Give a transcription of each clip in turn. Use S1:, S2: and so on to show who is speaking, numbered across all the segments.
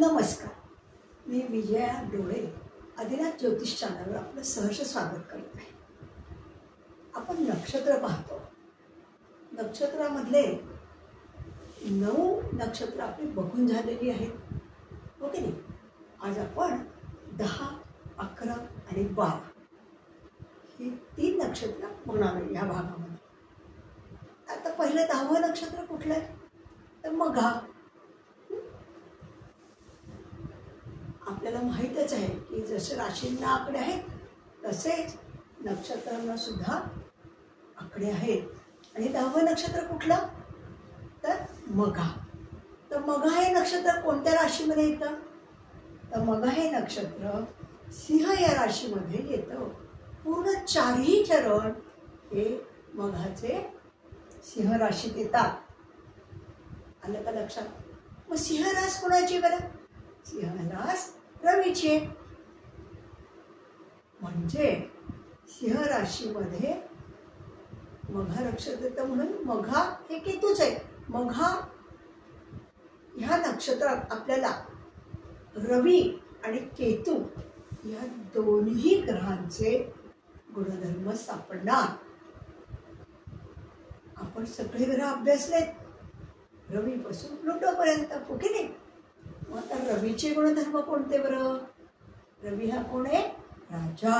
S1: नमस्कार, मी विजया डोळे आदिनाथ ज्योतिष चॅनलवर आपलं सहर्ष स्वागत करत आहे. आपण नक्षत्र पाहतो. नक्षत्रामधले 9 नक्षत्र आपली बघून झालेली आहेत, हो की नाही. आज आपण 10, 11 आणि 12 ही 3 नक्षत्र बघणार आहे या भागामध्ये. आता पहिलं 10वं नक्षत्र कुठलं आहे तर मघा. आपल्याला माहीतच आहे की जसे राशींना आकडे आहेत तसेच नक्षत्रांना सुद्धा आकडे आहेत. आणि 10वं नक्षत्र कुठलं तर मघा. तर मघा हे नक्षत्र कोणत्या राशीमध्ये येतं तर मघा हे नक्षत्र सिंह या राशीमध्ये येतं. पूर्ण 4ही चरण हे मघाचे सिंह राशीत येतात. आलं का लक्षात. मग सिंह रास कोणाची बरं. सिंह रास रवीचे. म्हणजे सिंह राशीमध्ये मघा नक्षत्र येतं म्हणून मघा हे केतूच आहे. मघा ह्या नक्षत्रात आपल्याला रवी आणि केतू या दोन्ही ग्रहांचे गुणधर्म सापडणार. आपण सगळे ग्रह अभ्यासलेत, रवीपासून प्लुटोपर्यंत, हो की नाही. मग आता रवीचे गुणधर्म कोणते बरं. रवी हा कोण आहे राजा.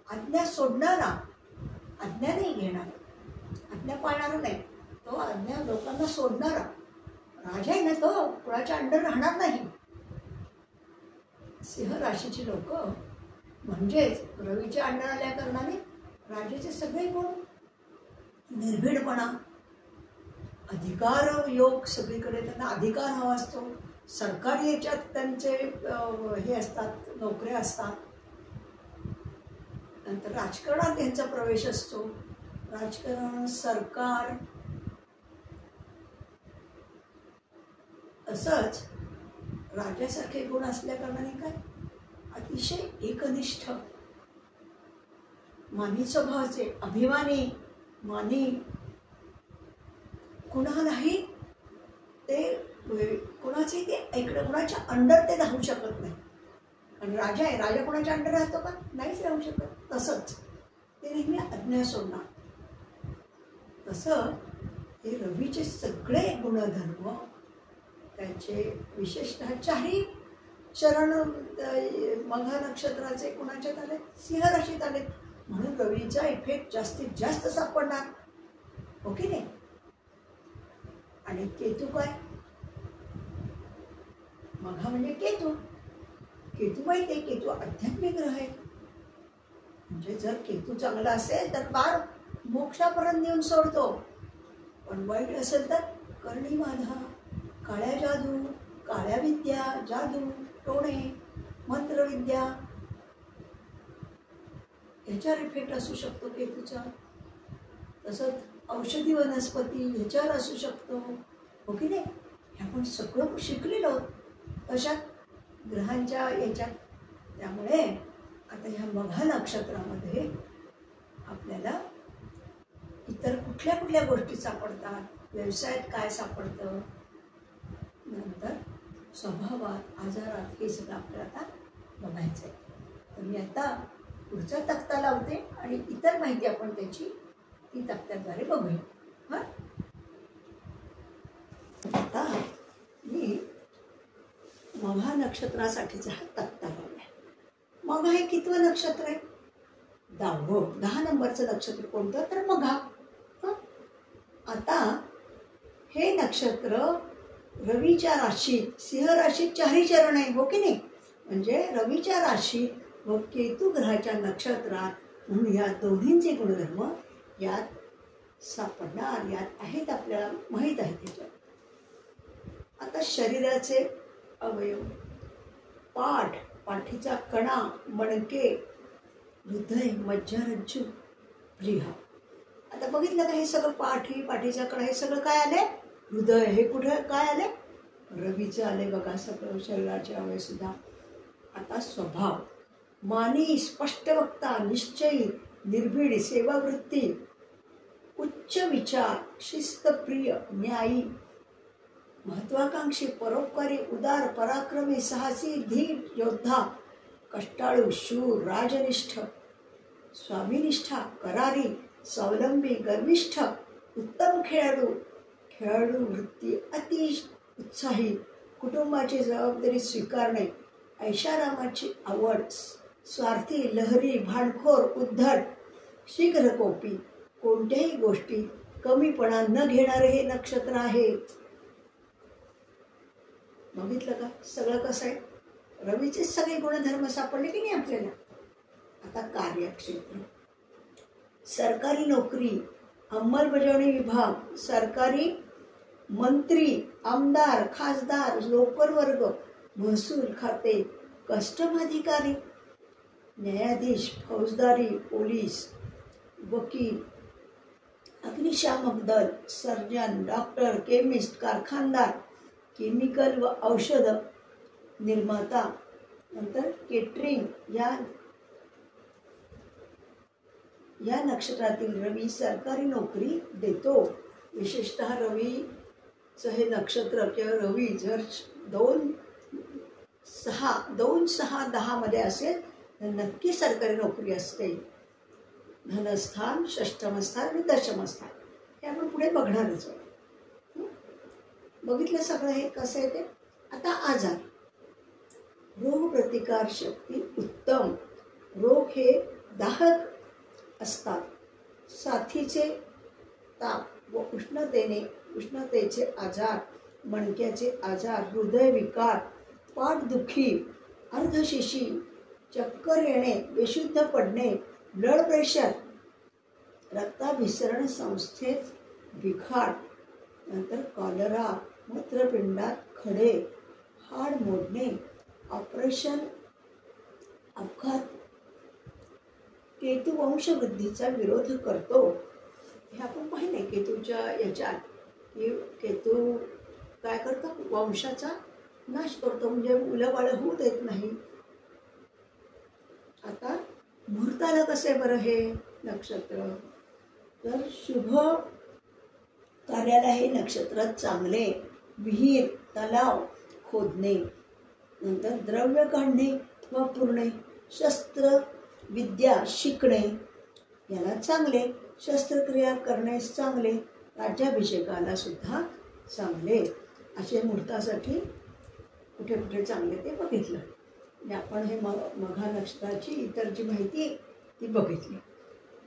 S1: आज्ञा सोडणारा, आज्ञा नाही घेणारा, आज्ञा पाळणारा नाही, तो आज्ञा लोकांना सोडणारा राजा आहे ना. तो कुणाच्या अंडर राहणार नाही. सिंह राशीची लोक म्हणजेच रवीच्या अंडर आल्या कारणाने राजाचे सगळे गुण, निर्भीडपणा, अधिकार योग, सगळीकडे त्यांना अधिकार हवा असतो. सरकारी याच्यात त्यांचे हे असतात, नोकऱ्या असतात. नंतर राजकारणात त्यांचा प्रवेश असतो. राजकारण, सरकार, असंच राजासारखे गुण असल्या कारणाने काय अतिशय एकनिष्ठ, मानी स्वभावाचे, अभिमानी, मानी, कुणालाही ते कुणाचे ते ऐकणं, कुणाच्या अंडर ते राहू शकत नाही. कारण राजा आहे, राजा कुणाच्या अंडर राहतो का नाहीच राहू शकत. तसंच ते नेहमी आज्ञा सोडणार. तसं हे रवीचे सगळे गुणधर्म, त्याचे विशेषतः 4ही चरण मघा नक्षत्राचे कुणाच्यात आले सिंह राशीत आले म्हणून रवीचा इफेक्ट जास्तीत जास्त सापडणार, हो की नाही. आणि केतू काय, मघा म्हणजे केतू. केतू माहिती आहे, केतू आध्यात्मिक ग्रह आहे. म्हणजे जर केतू चांगला असेल तर बाळ मोक्षापर्यंत नेऊन सोडतो, पण वाईट असेल तर करणी बाधा, काळ्या जादू, काळ्या विद्या, जादू टोणे, मंत्रविद्या ह्याच्यावर इफेक्ट असू शकतो केतूचा. तसंच औषधी वनस्पती ह्याच्यावर असू शकतो, हो की नाही. हे आपण सगळं शिकलेलो आहोत तशात ग्रहांच्या याच्यात. त्यामुळे आता ह्या मघा नक्षत्रामध्ये आपल्याला इतर कुठल्या कुठल्या गोष्टी सापडतात, व्यवसायात काय सापडतं, नंतर स्वभावात, आजारात, हे सगळं आपल्याला आता बघायचं आहे. तर मी आता पुढचा तक्ता लावते आणि इतर माहिती आपण त्याची ती तक्त्याद्वारे बघूया. हां, आता मी मघा नक्षत्रासाठीचा हा तक्ता लावला. मघा हे कितवं नक्षत्र आहे 10वं. 10 नंबरचं नक्षत्र कोणतं तर मघा. आता हे नक्षत्र रवीच्या राशीत, सिंह राशीत 4ही चरण आहे, हो की नाही. म्हणजे रवीच्या राशीत व केतू ग्रहाच्या नक्षत्रात म्हणून या दोन्हींचे गुणधर्म यात सापडणार, यात आहेत, आपल्याला माहीत आहे त्याच्यात. आता शरीराचे अवयव, पाठ, पाठीचा कणा, मणके, हृदय, मज्जारज्जू, प्लीहा. आता बघितलं का हे सगळं पाठी, पाठीचा कणा हे सगळं काय आले हृदय. हे कुठे काय आले रवीचं आले बघा सगळं शरीराचे अवयव सुद्धा. आता स्वभाव, मानी, स्पष्टवक्ता, निश्चयी, निर्भीड, सेवावृत्ती, उच्च विचार, शिस्तप्रिय, न्यायी, महत्वाकांक्षी, परोपकारी, उदार, पराक्रमी, साहसी, धीर, योद्धा, कष्टाळू, शूर, राजनिष्ठ, स्वामीनिष्ठा, करारी, स्वावलंबी, गर्विष्ठ, उत्तम खेळाडू, खेळाडू वृत्ती, अति उत्साही, कुटुंबाची जबाबदारी स्वीकारणे, ऐशारामाची आवड, स्वार्थी, लहरी, भांडखोर, उद्धट, शीघ्रकोपी, कोणत्याही गोष्टी कमीपणा न घेणारे हे नक्षत्र आहे. बघितलं का सगळं कसं आहे? रवीचे सगळे गुणधर्म सापडले की नाही आपल्याला. आता कार्यक्षेत्र, सरकारी नोकरी, अंमलबजावणी विभाग, सरकारी मंत्री, आमदार, खासदार, नोकर वर्ग, महसूल खाते, कस्टम अधिकारी, न्यायाधीश, फौजदारी, पोलीस, वकील, अग्निशामक दल, सर्जन, डॉक्टर, केमिस्ट, कारखानदार, केमिकल व औषध निर्माता, नंतर केटरिंग या नक्षत्रातील रवी सरकारी नोकरी देतो. विशेषतः रवीचं हे नक्षत्र किंवा रवी जर 2, 6, 10 मध्ये असेल तर नक्की सरकारी नोकरी असते. धनस्थान, षष्टमस्थान आणि दशमस्थान हे आपण पुढे बघणारच आहोत. बघितलं सगळं हे कसं आहे ते. आता आजार, रोग प्रतिकार शक्ती उत्तम, रोग हे दाहक असतात, साथीचे ताप व उष्णतेचे आजार, मणक्याचे आजार, हृदयविकार, पाठदुखी, अर्धशिशी, चक्कर येणे, बेशुद्ध पडणे, ब्लड प्रेशर, रक्ताभिसरण संस्थेत बिघाड, नंतर कॉलरा, मूत्रपिंडात खडे, हाड मोडणे, ऑपरेशन, अपघात. केतू वंशवृद्धीचा विरोध करतो. हे आपण पाहिले केतूच्या याच्यात की केतू काय करतो? वंशाचा नाश करतो, म्हणजे मुलं बाळ होऊ देत नाही. आता मुहूर्ताला कसे बरं हे नक्षत्र? तर शुभ कार्याला हे नक्षत्र चांगले. विहीर, तलाव खोदणे, नंतर द्रव्य काढणे व पुरणे, शस्त्र विद्या शिकणे याला चांगले. शस्त्रक्रिया करण्यास चांगले. राज्याभिषेकाला सुद्धा चांगले. असे मुहूर्तासाठी कुठे कुठे चांगले ते बघितलं. आणि आपण हे मघा नक्षत्राची इतर जी माहिती आहे ती बघितली.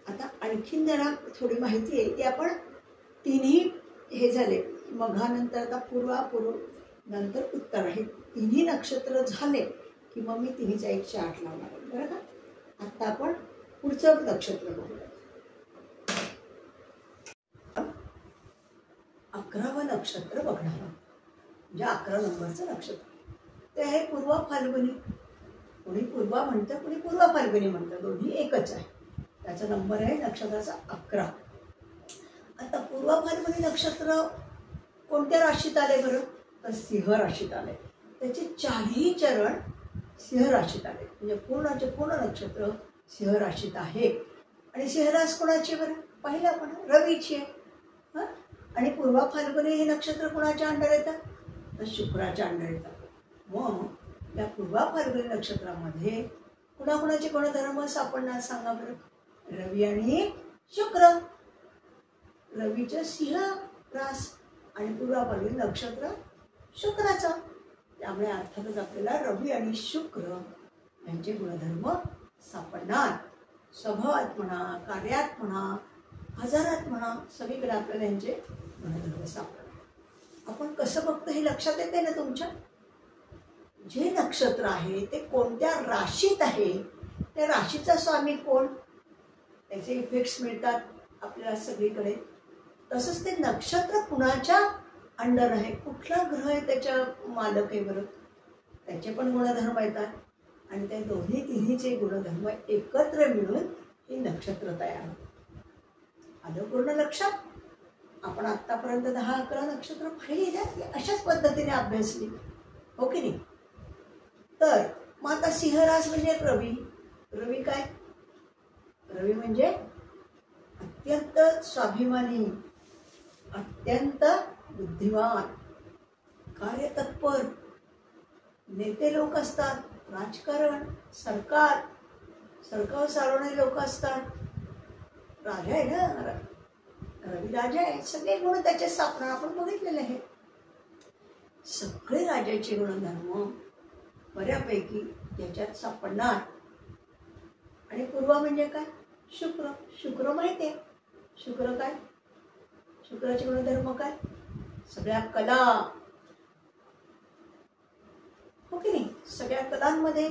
S1: आता आणखीन जरा थोडी माहिती आहे ती आपण तिन्ही हे झाले मघानंतर आता पूर्वापूर्व नंतर उत्तर आहे. तिन्ही नक्षत्र झाले की मग मी तिन्हीचा एक चार्ट लावणार आहे बरं का. आता आपण पुढचं नक्षत्र बघूया. 11वं नक्षत्र बघणार आहोत, म्हणजे 11 नंबरचं नक्षत्र ते आहे पूर्वा फाल्गुनी. कोणी पूर्वा म्हणतं, कोणी पूर्वा फाल्गुनी म्हणतं, दोन्ही एकच आहे. त्याचा नंबर आहे नक्षत्राचा 11. आता पूर्वा फाल्गुनी नक्षत्र कोणत्या राशीत आले बरं? तर सिंह राशीत आले. त्याचे 4ही चरण सिंह राशीत आले, म्हणजे पूर्णचे पूर्ण नक्षत्र सिंह राशीत आहे. आणि सिंह रास कोणाची बरं? पाहिलं आपण रवीची आहे. हां, आणि पूर्वा फाल्गुनी हे नक्षत्र कोणाच्या अंडर येतं? तर शुक्राच्या अंडर येतं. मग या पूर्वा फाल्गुनी नक्षत्रामध्ये कुणाकुणाचे गुणधर्म सापडणार सांगा बरं? रवी आणि शुक्र. रवीचं सिंह रास आणि पूर्वा फाल्गुनी नक्षत्र शुक्राचं. त्यामुळे अर्थातच आपल्याला रवी आणि शुक्र यांचे गुणधर्म सापडणार. स्वभावात म्हणा, कार्यात म्हणा, आजारात म्हणा, सगळीकडे आपल्याला यांचे गुणधर्म सापडणार. आपण कसं बघतो हे लक्षात येते ना तुमच्या? जे नक्षत्र आहे ते कोणत्या राशीत आहे, त्या राशीचा स्वामी कोण, त्याचे इफेक्ट्स मिळतात आपल्याला सगळीकडे. तसंच ते नक्षत्र कुणाच्या अंडर आहे, कुठला ग्रह आहे त्याच्या मालक आहे बरं, त्याचे पण गुणधर्म येतात. आणि ते दोन्ही तिन्हीचे गुणधर्म एकत्र मिळून हे नक्षत्र तयार होतं. आलं पूर्ण लक्षात? आपण आत्तापर्यंत 10-11 नक्षत्र पाहिली ना, की अशाच पद्धतीने अभ्यासली, हो की नाही? तर मग आता सिंहरास म्हणजे रवी. रवी काय? रवी म्हणजे अत्यंत स्वाभिमानी, अत्यंत बुद्धिमान, कार्यतत्पर नेते लोक असतात, राजकारण, सरकार चालवणारे लोक असतात. राजा आहे ना, रवी राजा आहे. सगळे गुण त्याच्यात सापडणार, आपण बघितलेले आहे. सगळे राजाचे गुणधर्म बऱ्यापैकी याच्यात सापडणार. आणि पूर्वा म्हणजे काय? शुक्र माहिती आहे. शुक्र काय? शुक्राचे गुणधर्म काय? सगळ्या कला, हो की नाही? सगळ्या कलांमध्ये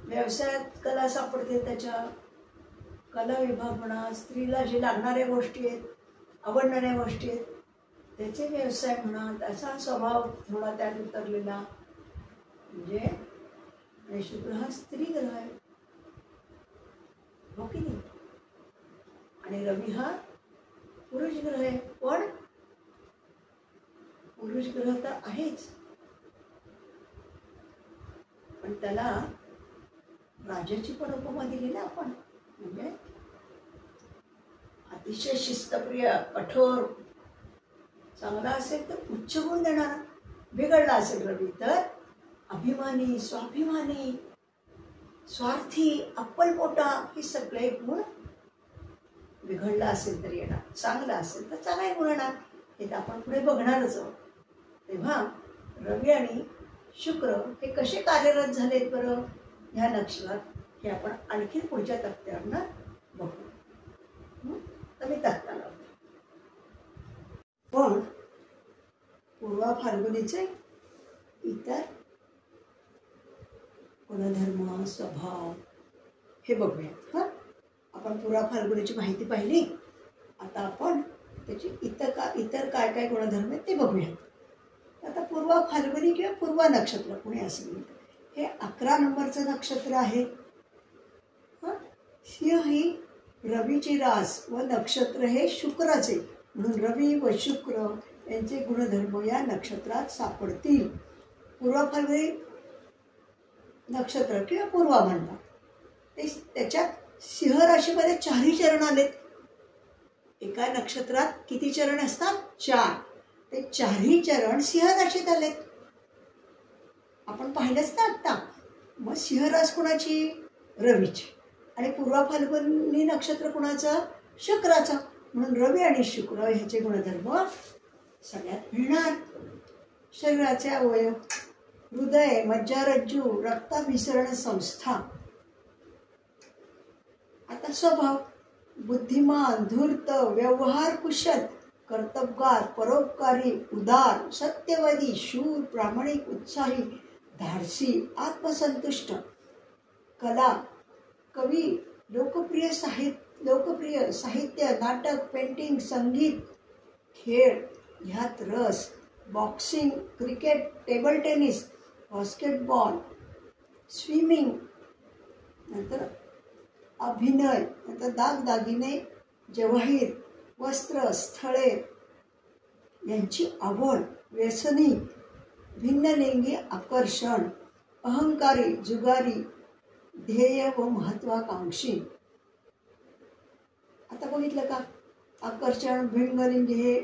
S1: व्यवसायात कला सापडते. त्याच्या कला विभाग म्हणा, स्त्रीला जे लागणाऱ्या गोष्टी आहेत, आवडणाऱ्या गोष्टी आहेत, त्याचे व्यवसाय म्हणा, त्याचा स्वभाव थोडा त्यात उतरलेला. म्हणजे आणि शुक्र हा स्त्री ग्रह आहे, हो की नाही? आणि रवी हा पुरुष ग्रह आहे. पण पुरुष ग्रह तर आहेच, पण त्याला राजाची पण उपमा दिली ना आपण. म्हणजे अतिशय शिस्तप्रिय, कठोर, चांगला असेल तर उच्च गुण देणारा, बिघडला असेल रवी तर अभिमानी, स्वाभिमानी, स्वार्थी, अप्पलपोटा, हे सगळे गुण बिघडला असेल तर येणार. चांगला असेल तर चांगले गुण येणार. हे तर आपण पुढे बघणारच आहोत. तेव्हा रवी आणि शुक्र हे कसे कार्यरत झालेत बरं ह्या नक्षत्रात, हे आपण आणखी पुढच्या तक्त्यावरनं बघू. तर मी तक्ता लावते. पण पूर्वा फाल्गुनीचे इतर गुणधर्म, स्वभाव हे बघूयात. आपण पूर्वा फाल्गुनीची माहिती पाहिली. आता आपण त्याची इतर काय काय गुणधर्म आहेत ते बघूयात. आता पूर्वा फाल्गुनी किंवा पूर्वा नक्षत्र पुणे असं म्हणतात. हे 11 नंबरचं नक्षत्र आहे. सिंह ही रवीची रास व नक्षत्र हे शुक्राचे, म्हणून रवी व शुक्र यांचे गुणधर्म या नक्षत्रात सापडतील. पूर्वा फाल्गुनी नक्षत्र किंवा पूर्वा म्हणतात. त्याच्यात सिंह राशीमध्ये 4 चरण आलेत. एका नक्षत्रात किती चरण असतात? 4. ते 4ही चरण सिंह राशीत आलेत. आपण पाहिलंच ना आत्ता. मग सिंह रास कुणाची? रवीची. आणि पूर्वा फाल्गुनी नक्षत्र कुणाचं? शुक्राचं. म्हणून रवी आणि शुक्र ह्याचे गुणधर्म सगळ्यात मिळणार. शरीराचे अवयव, हृदय, मज्जारज्जू, रक्ताभिसरण संस्था. आता स्वभाव, बुद्धिमान, धूर्त, व्यवहार कुशल, कर्तबगार, परोपकारी, उदार, सत्यवादी, शूर, प्रामाणिक, उत्साही, धाडसी, आत्मसंतुष्ट. कला, कवी, लोकप्रिय साहित्य, नाटक, पेंटिंग, संगीत, खेळ ह्यात रस, boxing, cricket, table tennis, basketball, swimming, नंतर अभिनय, नंतर दागदागिने, जवाहीर, वस्त्र, स्थळे यांची आवड, व्यसनी, भिन्नलिंगी आकर्षण, अहंकारी, जुगारी, ध्येय व महत्वाकांक्षी. आता बघितलं का? आकर्षण, भिंगलिंगी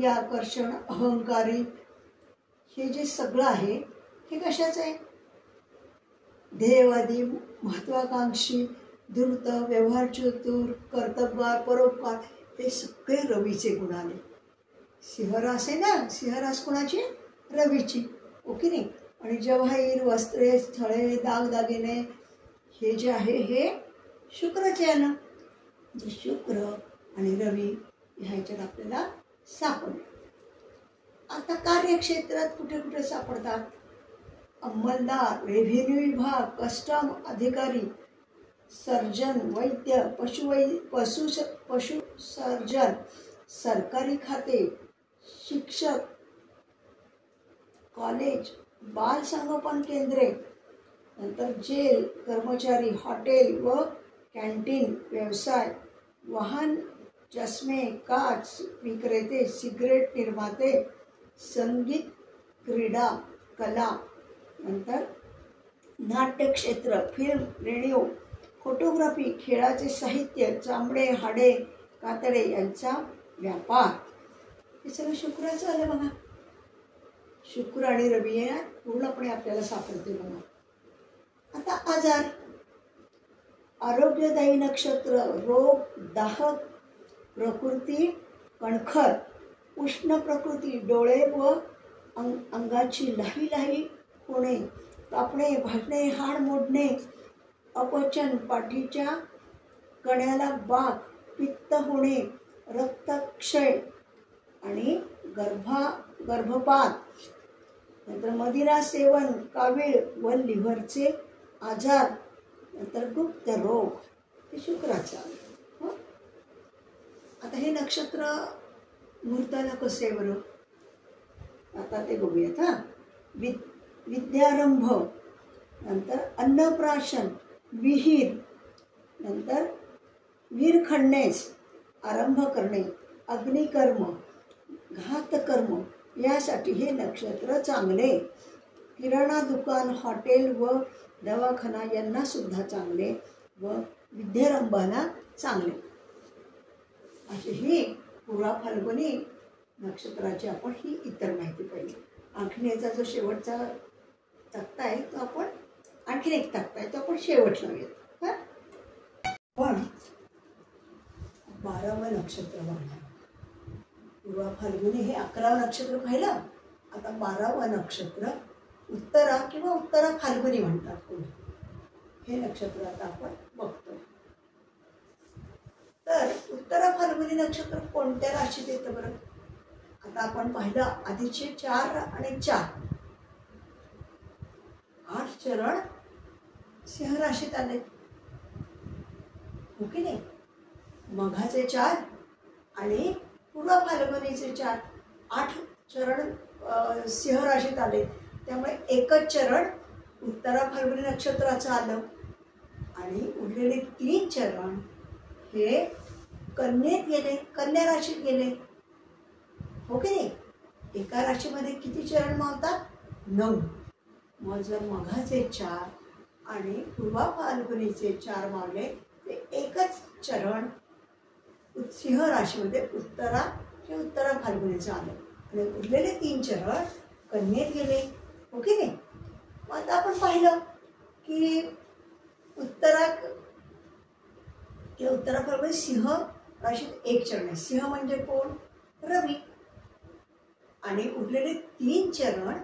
S1: आकर्षण, अहंकारी, हे जे सगळं आहे हे कशाचं आहे? ध्येयवादी, महत्वाकांक्षी, धूर्त, व्यवहार चतुर, कर्तबगार, परोपकार, हे सगळे रवीचे गुण आले. सिंहरास आहे ना, सिंहरास कुणाची? रवीची, ओके नाही? आणि जवाहीर, वस्त्रे, स्थळे, दागदागिने हे जे आहे हे शुक्राचे आहे ना. जे शुक्र आणि रवी ह्याच्यात आपल्याला सापडले. आता कार्यक्षेत्रात कुठे कुठे सापडतात? अंमलदार, रेव्हेन्यू विभाग, कस्टम अधिकारी, सर्जन, वैद्य, पशुसर्जन, सरकारी खाते, शिक्षक, कॉलेज, बाल संगोपन केंद्रे, नंतर जेल कर्मचारी, हॉटेल व कॅन्टीन व्यवसाय, वाहन, चष्मे, काच विक्रेते, सिगरेट निर्माते, संगीत, क्रीडा, कला, नंतर नाट्यक्षेत्र, फिल्म, रेडिओ, फोटोग्राफी, खेळाचे साहित्य, चामडे, हाडे, कातडे यांचा व्यापार. हे सगळं शुक्राचं आलं बघा. शुक्र आणि रवी आहे पूर्णपणे आपल्याला सापडते बघा. आता आजार, आरोग्यदायी नक्षत्र, रोग, दाहक प्रकृती, कणखर, उष्ण प्रकृती, डोळे व अंगाची लाही लाही होणे, कापणे, भाजणे, हाड मोडणे, अपचन, पाठीच्या कण्याला बाक, पित्त होणे, रक्तक्षय आणि गर्भपात, नंतर मदिरा सेवन, कावीळ व लिव्हरचे आजार, नंतर गुप्त रोग, हे शुक्राचा. आता हे नक्षत्र मुहूर्ताला कसे बरं, आता ते बघूयात. विद्यारंभ, नंतर अन्नप्राशन, विहीर, नंतर वीर खणण्यास आरंभ करणे, अग्निकर्म, घातकर्म यासाठी हे नक्षत्र चांगले. किराणा दुकान, हॉटेल व दवाखाना यांना सुद्धा चांगले व विद्यारंभाला चांगले. अशी ही पूर्वा फाल्गुनी नक्षत्राची आपण ही इतर माहिती पाहिली. आणखीन याचा जो शेवटचा तक्ता आहे तो आपण आणखीन एक तक्ता आहे तो आपण शेवट लावूयात. पण 12वं नक्षत्र बघणार. पूर्वा फाल्गुनी हे 11वं नक्षत्र पाहिलं. आता 12वं नक्षत्र उत्तरा किंवा उत्तरा फाल्गुनी म्हणतात कोणी. हे नक्षत्र आता आपण बघतो. तर उत्तरा फाल्गुनी नक्षत्र कोणत्या राशीत येतं बरं. आता आपण पाहिलं आधीचे 4 आणि 4 8 चरण सिंह राशीत आले हो की नाही. मघाचे 4 आणि पूर्वा फाल्गुनीचे 4 8 चरण सिंह राशीत आले. त्यामुळे एकच चरण उत्तरा फाल्गुनी नक्षत्राचं आलं आणि उरलेले 3 चरण हे कन्येत गेले, कन्या राशीत गेले हो की नाही. एका राशीमध्ये किती चरण मावतात 9. मग जर मघाचे 4 आणि पूर्वा फाल्गुनीचे 4 मावले ते एकच चरण सिंह राशीमध्ये उत्तरा किंवा उत्तरा फाल्गुनीचं आलं आणि उरलेले 3 चरण कन्येत गेले हो की नाही. मग आता आपण पाहिलं की उत्तरा फाल्गुनी सिंह राशीत 1 चरण आहे. सिंह म्हणजे कोण रवी. आणि उरलेले 3 चरण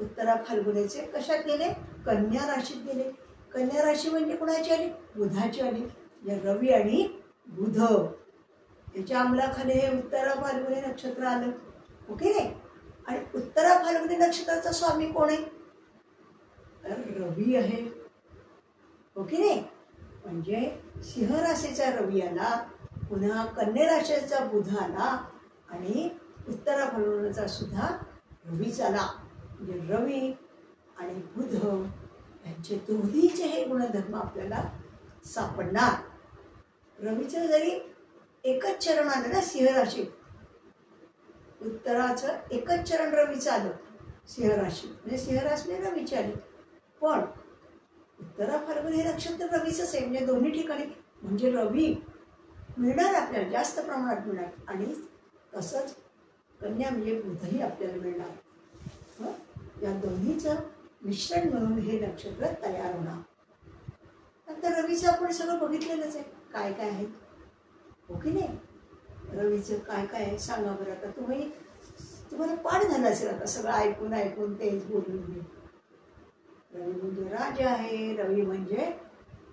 S1: उत्तरा फाल्गुनीचे कशात गेले कन्या राशीत गेले. कन्या राशी म्हणजे कोणाची आली बुधाची आली. रवी आणि बुध याच्या अंमलाखाली हे उत्तरा फाल्गुनी नक्षत्र आलं ओके नाही. आणि उत्तरा फाल्गुनी नक्षत्राचा स्वामी कोण आहे तर रवी आहे ओके नाही. म्हणजे सिंह राशीचा रवी आला, पुन्हा कन्या राशीचा बुध आला आणि उत्तरा फाल्गुनीचा सुद्धा रवीच आला. म्हणजे रवी आणि बुध यांचे दोन्हीचे हे गुणधर्म आपल्याला सापडणार. रवीचं जरी एकच चरण आलं ना सिंह राशीत, उत्तराचं एकच चरण रवीचं आलं सिंह राशीत म्हणजे सिंह राशीने रवीची आली. पण उत्तरा फाल्गुनी हे नक्षत्र रवीचंच आहे. म्हणजे दोन्ही ठिकाणी म्हणजे रवी मिळणार आपल्याला जास्त प्रमाणात मिळणार आणि तसंच कन्या म्हणजे बुधही आपल्याला मिळणार. या दोन्हीचं मिश्रण म्हणून हे नक्षत्र तयार होणार. नंतर रवीचं आपण सगळं बघितलेलंच आहे काय काय आहे हो की नाही. रवीचं काय काय आहे सांगा बरं. आता तुम्हाला पाठ झालं असेल आता सगळं ऐकून ऐकून तेच बोलून मी. रवी म्हणजे राजा आहे. रवी म्हणजे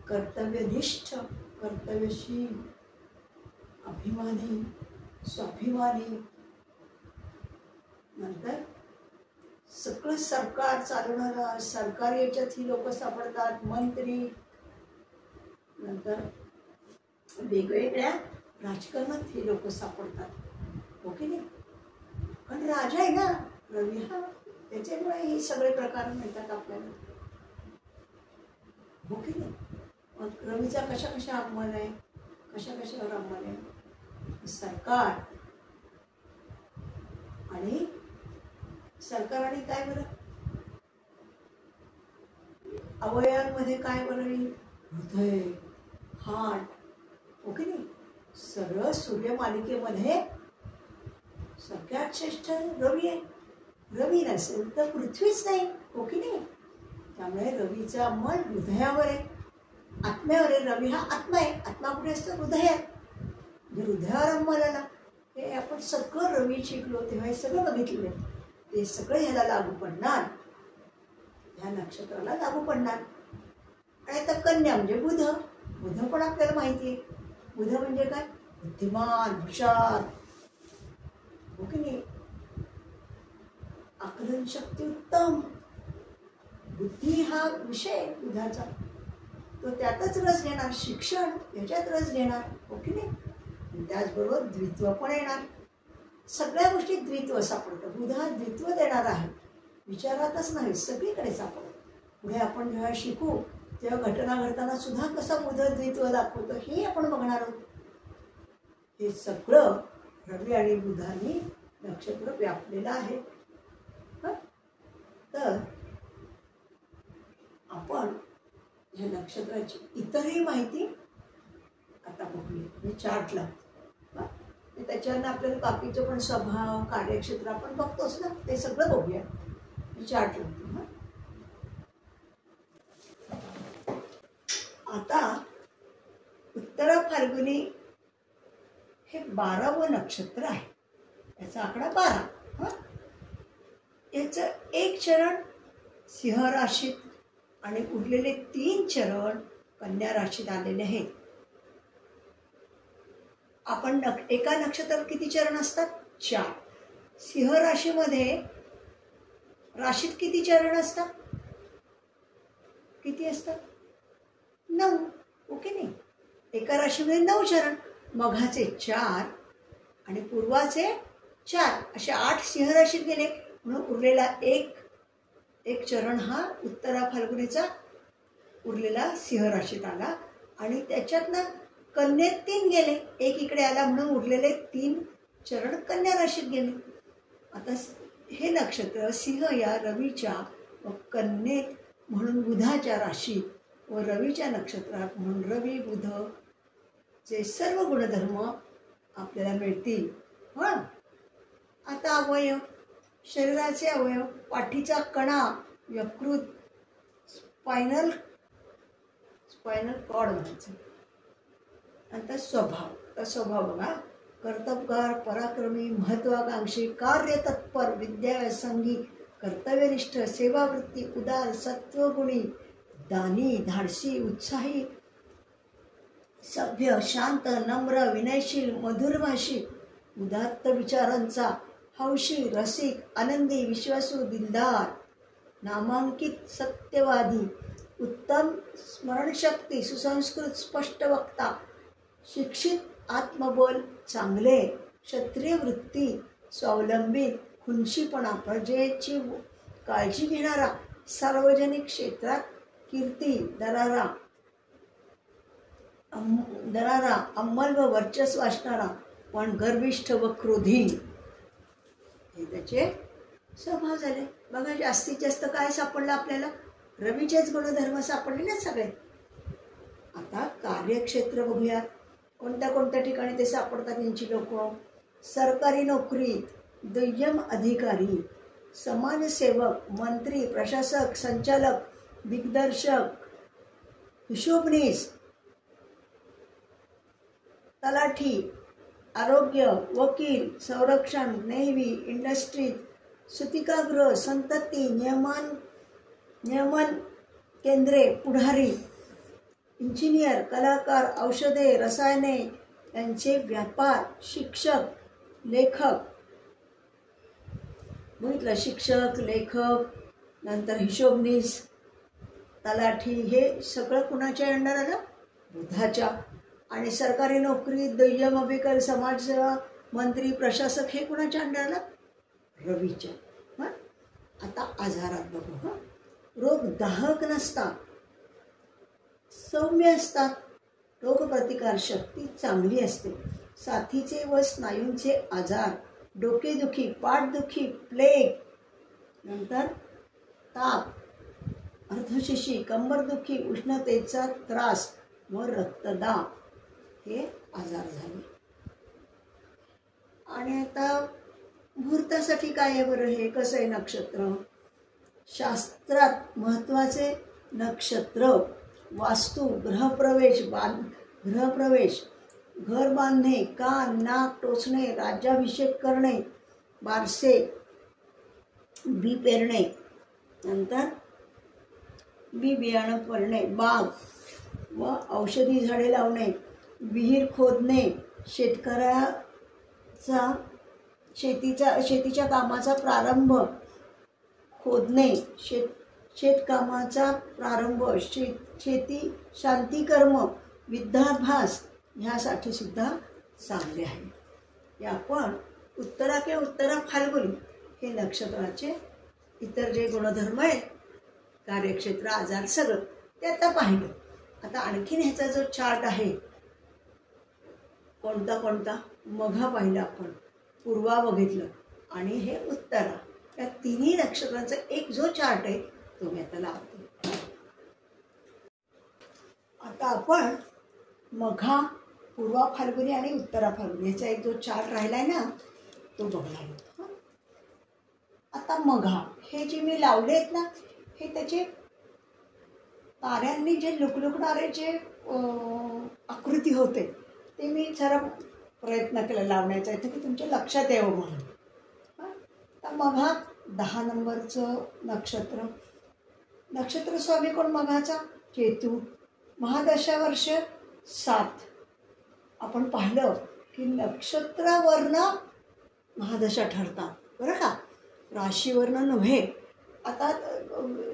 S1: कर्तव्यनिष्ठ, कर्तव्यशील, अभिमानी, स्वाभिमानी. नंतर सगळं सरकार चालवणारा सरकारी याच्यात ही लोक सापडतात. मंत्री, नंतर वेगवेगळ्या राजकारणात ही लोक सापडतात ओके नाही. कारण राजा आहे ना रवी हा, त्याच्यामुळे हे सगळे प्रकार मिळतात आपल्याला ओके नाही. मग रवीचा कशा कशा अंमल आहे, कशा कशावर अंमल आहे. सरकार आणि सरकार आणि काय बरं अवयवांमध्ये काय बरं हृदय, हार्ट ओके नाही. सरळ सूर्यमालिकेमध्ये सगळ्यात श्रेष्ठ रवी आहे. रवी नसेल तर पृथ्वीच नाही, हो की नाही? त्यामुळे रवीचा अंमल हृदयावर आहे, आत्म्यावर आहे. रवी हा आत्मा आहे. आत्मा कुठे असतो? हृदयात. म्हणजे हृदयावर अंमल आला. हे आपण सगळं रवी शिकलो तेव्हा हे सगळं बघितलेलं आहे. ते सगळं ह्याला लागू पडणार, ह्या नक्षत्राला लागू पडणार. आणि आता कन्या म्हणजे बुध. बुध पण आपल्याला माहिती आहे. बुध म्हणजे काय? बुद्धिमान, हुशार, हो की नाही? आकलन शक्ती उत्तम. बुद्धी हा विषय बुधाचा. तो त्यातच रस घेणार, शिक्षण याच्यात रस घेणार, हो की नाही? त्याचबरोबर द्वित्व पण येणार. सगळ्या गोष्टीत द्वित्व सापडतं. बुध हा द्वित्व देणार आहे. विचारातच नाही, सगळीकडे सापडतं. पुढे आपण जेव्हा शिकू तेव्हा घटना घडताना सुद्धा कसा बुध द्वित्व दाखवतो हे आपण बघणार आहोत. हे सगळं रवी आणि बुधाने नक्षत्र व्यापलेलं आहे. तर आपण ह्या नक्षत्राची इतरही माहिती आता बघूया. म्हणजे चार्टला त्याच्यानं आपल्याला बाकीचं पण स्वभाव, कार्यक्षेत्र आपण बघतोच ना, ते सगळं बघूया. चार्ट लागतो. आता उत्तरा फाल्गुनी हे 12वं नक्षत्र आहे. याचा आकडा 12. याचं एक चरण सिंह राशीत आणि उरलेले 3 चरण कन्या राशीत आलेले आहेत. आपण एका नक्षत्रात किती चरण असतात? 4. सिंह राशीमध्ये राशीत किती चरण असतात? किती असतात? 9, ओके नाही? एका राशीमध्ये 9 चरण. मघाचे 4 आणि पूर्वाचे 4 असे 8 सिंह राशीत गेले. म्हणून उरलेला एक चरण हा उत्तरा फाल्गुनीचा उरलेला सिंह राशीत आला. आणि त्याच्यातनं कन्येत 3 गेले, एक इकडे आला, म्हणून उरलेले 3 चरण कन्या राशीत गेले. आता हे नक्षत्र सिंह या रवीच्या व कन्येत म्हणून बुधाच्या राशीत व रवीच्या नक्षत्रात म्हणून रवी बुध चे सर्व गुणधर्म आपल्याला मिळतील. आता अवयव, शरीराचे अवयव, पाठीचा कणा, यकृत, स्पायनल कॉर्ड म्हणायचं. नंतर स्वभाव बघा. कर्तबगार, पराक्रमी, महत्वाकांक्षी, कार्यतत्पर, विद्यासंगी, कर्तव्यनिष्ठ, सेवावृत्ती, उदार, सत्वगुणी, दानी, धाडसी, उत्साही, सभ्य, शांत, नम्र, विनयशील, मधुरभाषी, उदात्त विचारांचा, हौशी, रसिक, आनंदी, विश्वासू, दिलदार, नामांकित, सत्यवादी, उत्तम स्मरणशक्ती, सुसंस्कृत, स्पष्ट वक्ता, शिक्षित, आत्मबल चांगले, क्षत्रिय वृत्ती, स्वावलंबी, खुनशीपणा, प्रजेची काळजी घेणारा, सार्वजनिक क्षेत्रात कीर्ती, दरारा, अंमल व वर्चस्व असणारा, पण गर्विष्ठ व क्रोधी. हे त्याचे स्वभाव झाले. बघा, जास्तीत जास्त काय सापडलं आपल्याला? रवीचेच गुणधर्म सापडले सगळे. आता कार्यक्षेत्र बघूयात. कोणत्या ठिकाणी ते सापडतात यांची लोक? सरकारी नोकरी, दुय्यम अधिकारी, समाजसेवक, मंत्री, प्रशासक, संचालक, दिग्दर्शक, हिशोबनीस, तलाठी, आरोग्य, वकील, संरक्षण, नेव्ही, इंडस्ट्रीज, सुतिकागृह, संतती, नियमन केंद्रे, पुढारी, इंजिनियर, कलाकार, औषधे, रसायने यांचे व्यापार, शिक्षक, लेखक. बघितलं, शिक्षक, लेखक, नंतर हिशोबनीस, तलाठी, हे सगळं कुणाच्या अंडर आलं? बुधाच्या. आणि सरकारी नोकरी, दुय्यम अधिकारी, समाजसेवा, मंत्री, प्रशासक हे कुणाच्या अंडर आलं? रवीच्या. आता आजारात बघू. रोग दाहक नसतात, सौम्य असतात. रोगप्रतिकार शक्ती चांगली असते. साथीचे व स्नायूंचे आजार, डोकेदुखी, पाठदुखी, प्लेग, नंतर ताप, अर्धशिशी, कंबरदुखी, उष्णतेचा त्रास व रक्तदाब हे आजार झाले. आणि आता मुहूर्तासाठी काय आहे बरं, हे कसं आहे नक्षत्र? शास्त्रात महत्त्वाचे नक्षत्र, वास्तू, गृहप्रवेश, घर बांधणे, कान नाक टोचणे, राज्याभिषेक करणे, बारसे, बी पेरणे, नंतर बी बियाणं पेरणे, बाग व औषधी झाडे लावणे, विहीर खोदणे, शेतीच्या कामाचा प्रारंभ, खोदणे, शेतकामाचा प्रारंभ, शेती शांतिकर्म, विद्याभ्यास ह्यासाठी सुद्धा चांगले आहे. हे आपण उत्तरा किंवा उत्तरा फाल्गुनी हे नक्षत्राचे इतर जे गुणधर्म आहेत, कार्यक्षेत्र, आजार, सगळं ते आता पाहिलं. आता आणखीन ह्याचा जो चार्ट आहे, कोणता मघा पाहिला आपण, पूर्वा बघितलं आणि हे उत्तरा, या तिन्ही नक्षत्रांचा एक जो चार्ट आहे तो मी आता लावते. आता आपण मघा, पूर्वा फाल्गुनी आणि उत्तरा फाल्गुनी याचा एक जो चार्ट राहिलाय ना तो बघणार. आता मघा हे जे मी लावले आहेत ना, हे त्याचे ताऱ्यांनी जे लुकलुकणारे जे आकृती होते ते मी जरा प्रयत्न केला लावण्याचा इथे की तुमच्या लक्षात यावं म्हणून. तर मघा 10 नंबरचं नक्षत्र स्वामी कोण मघाचा? केतू. महादशा वर्ष 7. आपण पाहिलं की नक्षत्रावरनं महादशा ठरतात बरं का, राशीवरनं नव्हे. आता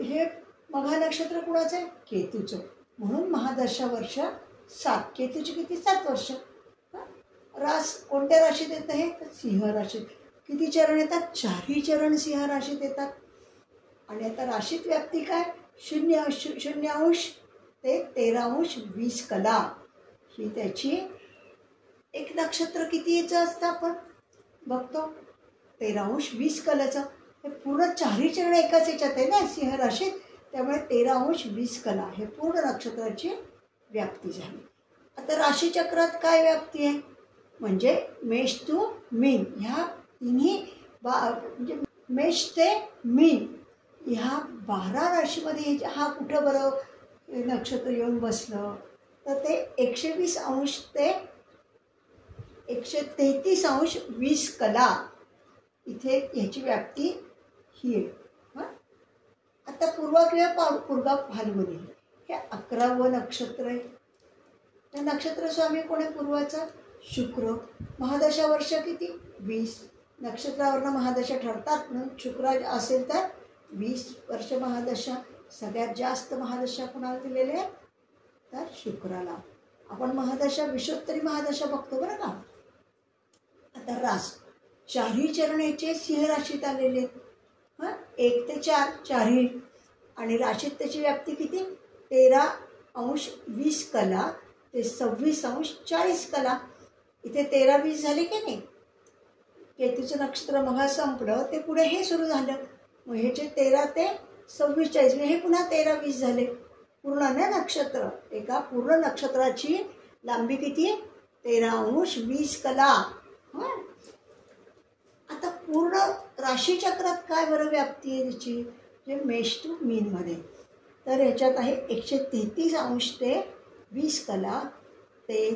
S1: हे मघा नक्षत्र कुणाचं आहे? केतूचं. म्हणून महादशा वर्ष 7. केतूची किती? 7 वर्ष. रास कोणत्या राशीत येतं हे? तर सिंह राशीत. किती चरण येतात? 4ही चरण सिंह राशीत येतात. आणि आता राशीत व्याप्ती काय? 0 ते 13 20 कला ही त्याची. एक नक्षत्र किती याचं असतं आपण बघतो? 13 20 कलाचं. हे पूर्ण 4ही चरण एकाच याच्यात आहे ना सिंह राशीत, त्यामुळे 13 20 कला हे पूर्ण नक्षत्राची व्याप्ती झाली. आता राशीचक्रात काय व्याप्ती आहे? म्हणजे मेष टू मीन ह्या तिन्ही म्हणजे मेष ते मीन ह्या 12 राशीमध्ये हा कुठं बरं नक्षत्र येऊन बसलं तर ते 120 ते 133 20 कला इथे ह्याची व्याप्ती ही आहे. आता पूर्वा किंवा पूर्वा फाल्गुनी हे 11वं नक्षत्र आहे. त्या नक्षत्र स्वामी कोण आहे पूर्वाचा? शुक्र. महादशा वर्ष किती? 20. नक्षत्रावरनं महादशा ठरतात म्हणून शुक्र असेल तर 20 वर्ष महादशा. सगळ्यात जास्त महादशा कोणाला दिलेले आहेत? तर शुक्राला. आपण महादशा विषोत्तरी महादशा बघतो बरं का. आता रास 4ही चरण याचे सिंह राशीत आलेले आहेत. 1 ते 4 4ही. आणि राशीत त्याची व्याप्ती किती? 13 20 कला ते 26 40 कला. इथे 13 20 झाले की नाही. केतूचं नक्षत्र मघा संपलं ते पुढे हे सुरू झालं. मग ह्याचे 13 ते 26 40 हे पुन्हा 13 20 झाले. पूर्ण ना नक्षत्र, एका पूर्ण नक्षत्राची लांबी किती? 13 20 कला. आता पूर्ण राशीचक्रात काय बरं व्याप्ती आहे त्याची? जे मेष टू मीनमध्ये. तर ह्याच्यात आहे 133 ते 20 कला ते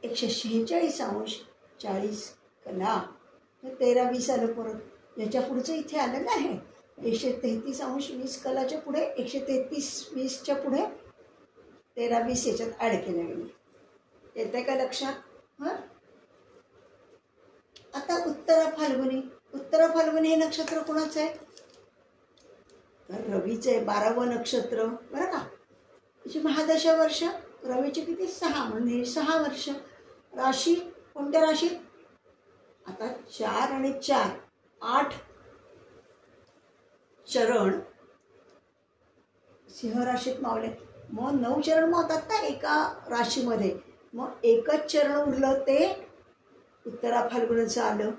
S1: 146 40 कला. 13 20 आलं परत. याच्या पुढचं इथे आलं ना आहे 133 20 कलाच्या पुढे 133 20च्या पुढे 13 20 याच्यात ॲड केलं गेलं. येतं का लक्षात? आता उत्तरा फाल्गुनी हे नक्षत्र कोणाचं आहे? तर रवीचं आहे. 12वं नक्षत्र बरं का. त्याची महादशा वर्ष रवीची किती? 6 म्हणजे 6 वर्ष. राशी कोणत्या राशीत? आता 4 आणि 4 8 चरण सिंह राशीत मावले. मग 9 चरण मावतात ना एका राशीमध्ये. मग एकच चरण उरलं ते उत्तरा फाल्गुनाचं आलं.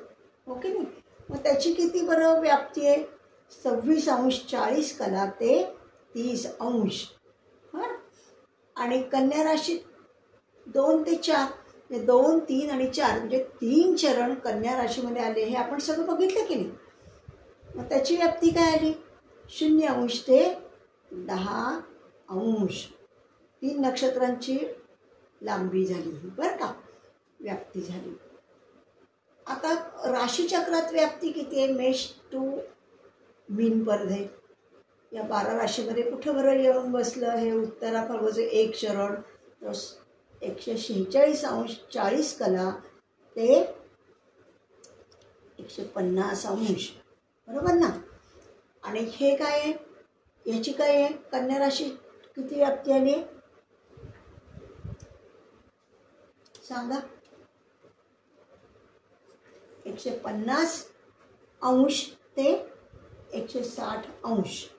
S1: हो की नाही. मग त्याची किती बरं व्याप्ती आहे? 26 40 कला ते 30 आणि कन्या राशीत 2 ते 4 हे 2, 3 आणि 4 म्हणजे 3 चरण कन्या राशीमध्ये आले हे आपण सगळं बघितलं की नाही. मग त्याची व्याप्ती काय आली? 0° ते 10°. 3 नक्षत्रांची लांबी झाली बरं का, व्याप्ती झाली. आता राशीचक्रात व्याप्ती किती आहे? मेष टू मीन पर्यंत. या 12 राशीमध्ये कुठं बरं येऊन बसलं हे? उत्तरा पर्वचं 1 चरण 146° 40 कला ते 150°. बरोबर ना? आणि हे काय आहे? ह्याची काय आहे? कन्या राशी किती व्याप्ती आली सांगा? 150° ते 160°.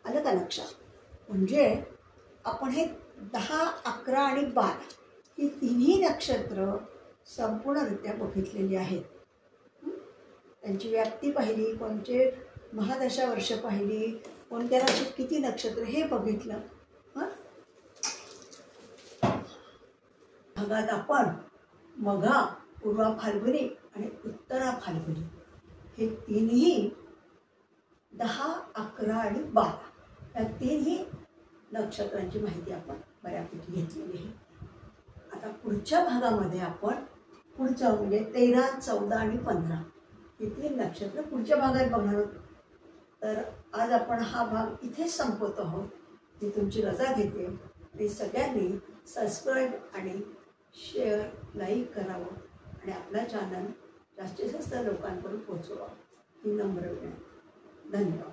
S1: आलं का लक्षात? म्हणजे आपण हे 10, 11 आणि 12 ही तिन्ही नक्षत्र संपूर्णरित्या बघितलेली आहेत. त्यांची व्याप्ती पाहिली, कोणते महादशा वर्ष पाहिली, कोणत्या राशीत किती नक्षत्र हे बघितलं. भागात आपण मघा, पूर्वा फाल्गुनी आणि उत्तरा फाल्गुनी हे तीनही 10, 11 आणि 12 या तीनही नक्षत्रांची माहिती आपण बऱ्यापैकी घेतलेली आहे. आता पुढच्या भागामध्ये आपण पुढचं म्हणजे 13, 14 आणि 15 हे 3 नक्षत्र पुढच्या भागात बघणार आहोत. तर आज आपण हा भाग इथेच संपवत आहोत. मी तुमची रजा घेते आणि सगळ्यांनी सबस्क्राईब आणि शेअर, लाईक करावं आणि आपला चॅनल जास्तीत जास्त लोकांपर्यंत पोहोचवा ही नम्र विनंती. धन्यवाद.